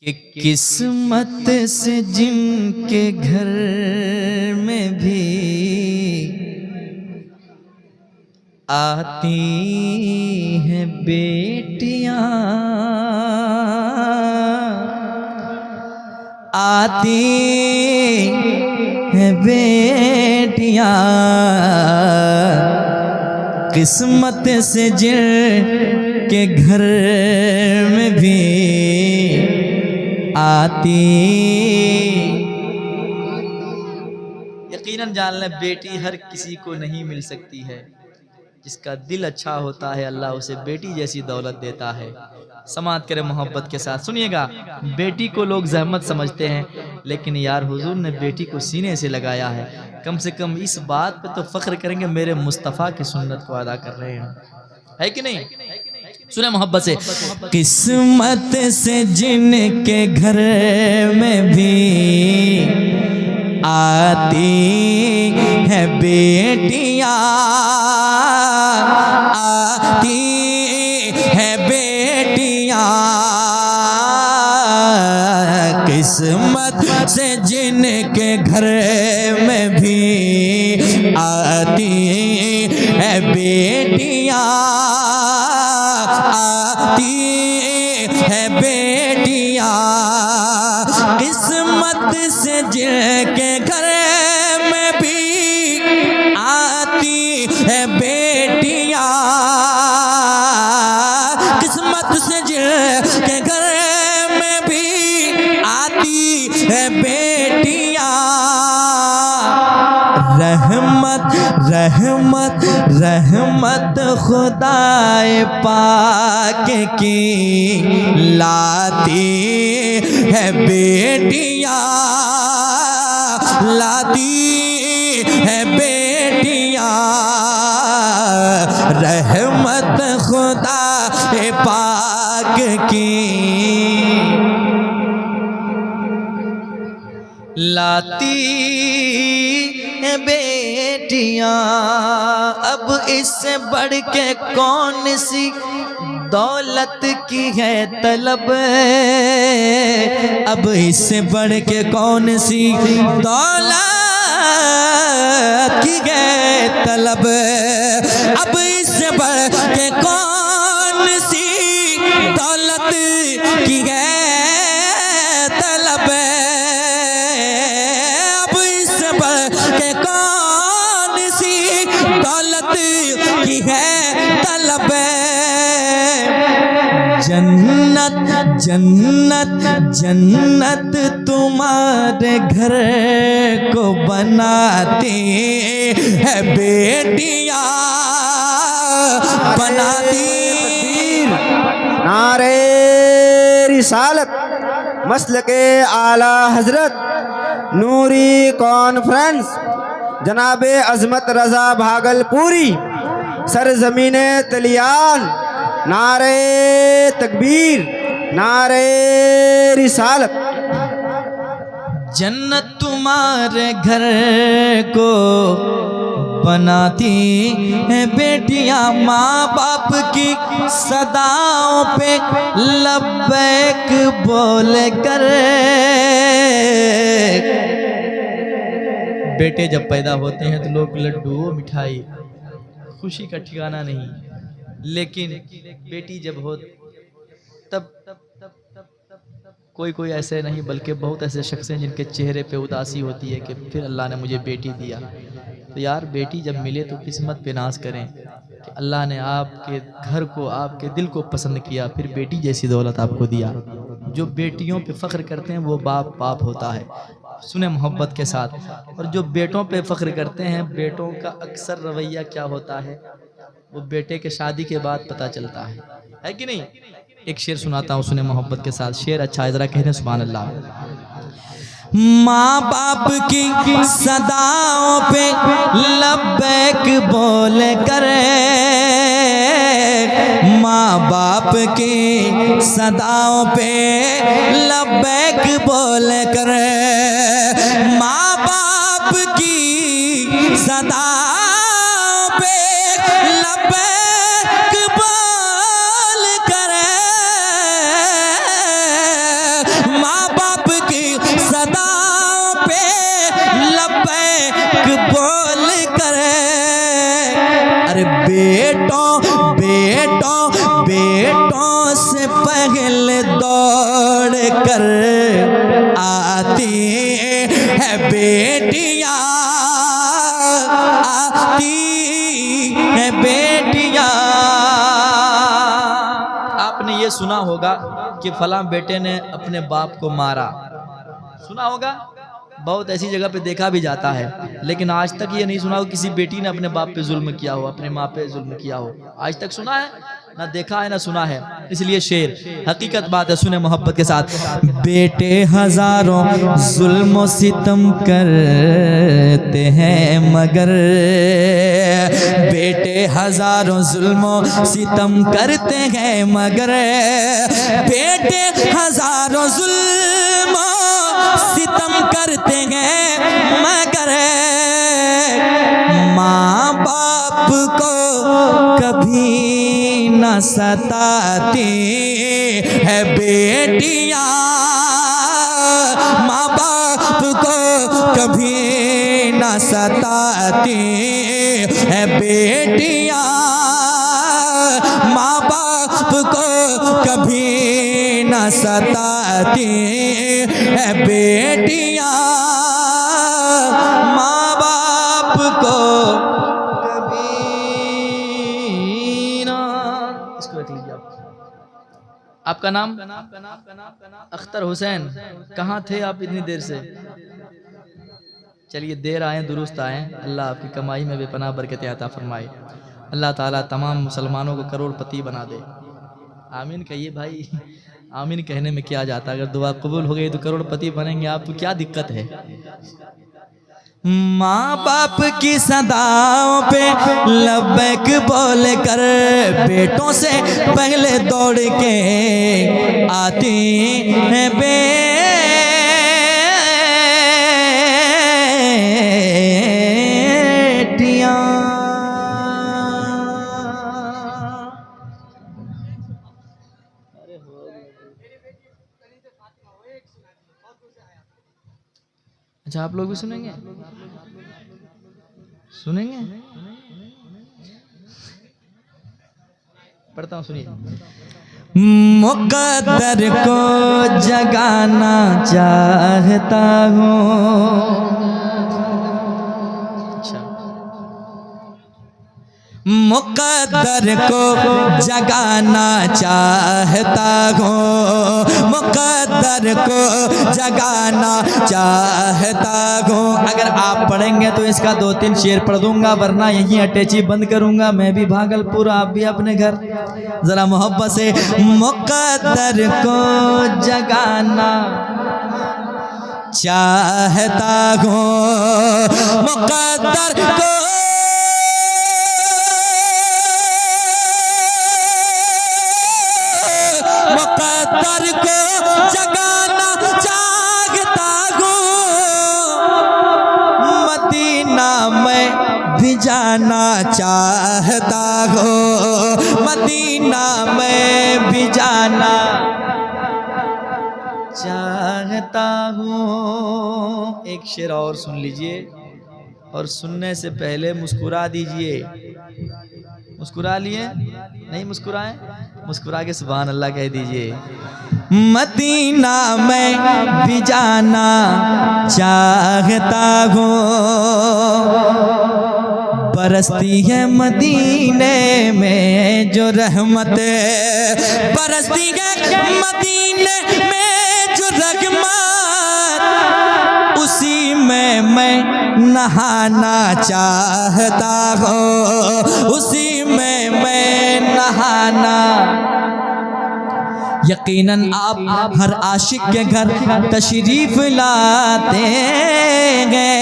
कि किस्मत से जिनके घर में भी आती हैं बेटियां, आती हैं बेटियां, किस्मत से जिनके घर में भी आती। यकीनन जान लें बेटी हर किसी को नहीं मिल सकती है। जिसका दिल अच्छा होता है अल्लाह उसे बेटी जैसी दौलत देता है। समात करें मोहब्बत के साथ। सुनिएगा, बेटी को लोग जहमत समझते हैं, लेकिन यार हुजूर ने बेटी को सीने से लगाया है। कम से कम इस बात पे तो फख्र करेंगे मेरे मुस्तफ़ा की सुन्नत को अदा कर रहे हैं, है कि नहीं? सुने मोहब्बत से, किस्मत से जिनके घर में भी आती है बेटियां, आती है बेटियां, किस्मत से जिनके घर में भी आती है बेटियां, आती है बेटियां, किस्मत से जिनके घर में भी आती है बेटियां, किस्मत से जिनके घर में भी आती है बेटियां। रहमत रहमत रहमत खुदाए पाक की लाती है बेटियां, लाती है बेटियां, रहमत खुदाए पाक की लाती है बेटियां। अब इससे बढ़ के कौन सी दौलत की है तलब, अब इससे बढ़ के कौन सी दौलत की है तलब, अब इससे बढ़ के कौन सी दौलत की है तलब, अब इससे बढ़ के कौन सी दौलत की है तलब। जन्नत जन्नत जन्नत तुम्हारे घर को बनाती है बेटियां, बनाती। नारे रिसालत मसलके आला हजरत नूरी कॉन्फ्रेंस जनाबे अजमत रजा भागलपुरी सरजमीने तलियान, नारे तकबीर, नारे रिसालत। जन्नत तुम्हारे घर को बनाती है बेटियां, माँ बाप की सदाओं पे लब्बैक बोल कर। बेटे जब पैदा होते हैं तो लोग लड्डू मिठाई खुशी का ठिकाना नहीं, लेकिन बेटी जब हो तब कोई कोई ऐसे नहीं बल्कि बहुत ऐसे शख्स हैं जिनके चेहरे पे उदासी होती है कि फिर अल्लाह ने मुझे बेटी दिया। तो यार बेटी जब मिले तो किस्मत पे नाज करें कि अल्लाह ने आपके घर को, आपके दिल को पसंद किया, फिर बेटी जैसी दौलत आपको दिया। जो बेटियों पे फ़ख्र करते हैं वो बाप बाप होता है। सुने मोहब्बत के साथ। और जो बेटों पे फ़ख्र करते हैं, बेटों का अक्सर रवैया क्या होता है वो बेटे के शादी के बाद पता चलता है कि नहीं? एक शेर सुनाता हूँ, सुने मोहब्बत के साथ। शेर अच्छा है, जरा कहने सुभान अल्लाह। माँ बाप की सदाओं पे लब्बैक बोल कर, माँ बाप की सदाओं पे लब्बैक बोल कर, माँ बाप की सदाओं पे लब्बैक बोल कर, कर आती है बेटियां, आती है बेटियां। आपने ये सुना होगा कि फलां बेटे ने अपने बाप को मारा, सुना होगा, बहुत ऐसी जगह पे देखा भी जाता है, लेकिन आज तक ये नहीं सुना हो किसी बेटी ने अपने बाप पे जुल्म किया हो, अपने माँ पे जुल्म किया हो। आज तक सुना है? ना देखा है ना सुना है। इसलिए शेर हकीकत बात है, सुने मोहब्बत के साथ। बेटे हजारों जुल्म सितम करते हैं मगर, बेटे हजारों जुल्म सितम करते हैं मगर, बेटे हजारों जुल्म सितम करते हैं मगर, माँ बाप को कभी न सताती है बेटियां, माँ बाप को कभी न सताती है बेटियां, माँ बाप को कभी न सताती है बेटियां, माँ बाप को कभी ना। इसको रख लीजिए आप। आपका नाम? अख्तर हुसैन। कहाँ थे आप इतनी देर से? चलिए देर आए दुरुस्त आए, अल्लाह आपकी कमाई में बेपनाह बरकत अता फरमाए। अल्लाह ताला तमाम मुसलमानों को करोड़पति बना दे। आमीन कहिए भाई, आमीन कहने में क्या जाता, अगर दुआ कबूल हो गई तो करोड़पति बनेंगे आप, तो क्या दिक्कत है। माँ बाप की सदाओं पे लब्बैक बोल कर बेटों से पहले दौड़ के आती है बेटियां। अच्छा आप लोग भी सुनेंगे? सुनेंगे? पढ़ता हूँ, सुनिए। मुक़द्दर को जगाना चाहता हूँ। मुक़द्दर को जगाना चाहता हूँ, मुक़द्दर को जगाना चाहता हूँ। अगर आप पढ़ेंगे तो इसका 2-3 शेर पढ़ दूंगा, वरना यहीं अटैची बंद करूंगा। मैं भी भागलपुर, आप भी अपने घर। जरा मोहब्बत से। मुक़द्दर को जगाना चाहता हूँ, मुक़द्दर को मुक़द्दर को जगाना चाहता हूँ, मदीना में भी जाना चाहता हूँ, मदीना में भी जाना चाहता हूँ। एक शेर और सुन लीजिए, और सुनने से पहले मुस्कुरा दीजिए। मुस्कुरा लिए? नहीं मुस्कुराए? मुस्कुरा के सुभान अल्लाह कह दीजिए। मदीना में भी जाना चाहता हूँ, बरसती है मदीने में जो रहमत, बरसती है मदीने में जो रहमत, उसी में मैं नहाना चाहता हूँ, उसी में मैं नहाना। यकीनन आप हर आशिक के घर तशरीफ लाते हैं,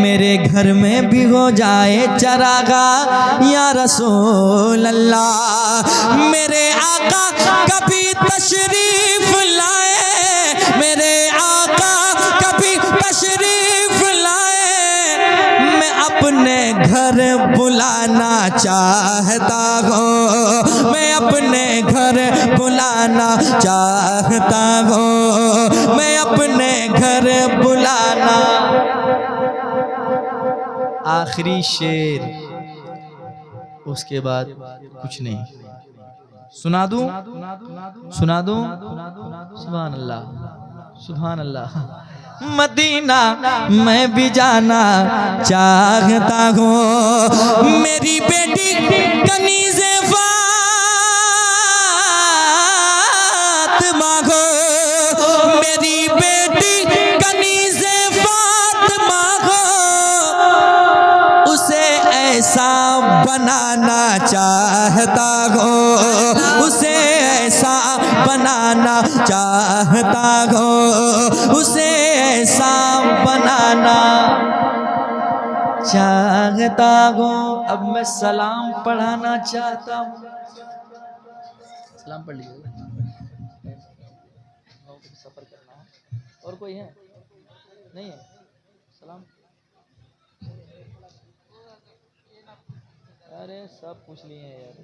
मेरे घर में भी हो जाए चरागा या रसूल अल्लाह। मेरे आका कभी तशरीफ लाए, मेरे आका कभी तशरीफ लाए, मैं अपने घर बुलाना चाहता हूँ, मैं अपने घर बुलाना चाहता हूँ, मैं अपने घर बुलाना। आखिरी शेर, उसके बाद कुछ नहीं। सुना दूं? सुना दूं? सुभान अल्लाह, सुभान अल्लाह। मदीना मैं भी जाना चाहता हूँ, मेरी बेटी कनीज़े फातिमा को, मेरी बेटी कनीज़े फातिमा को, उसे ऐसा बनाना चाहता हूँ, उसे ऐसा बनाना चाहता हूँ, उसे ऐसा बनाना चाहता हूँ। अब मैं सलाम पढ़ाना चाहता हूँ। सलाम पढ़ लीजिए। सफर करना है और कोई है? नहीं है? सलाम। अरे सब पूछ लिए हैं यार।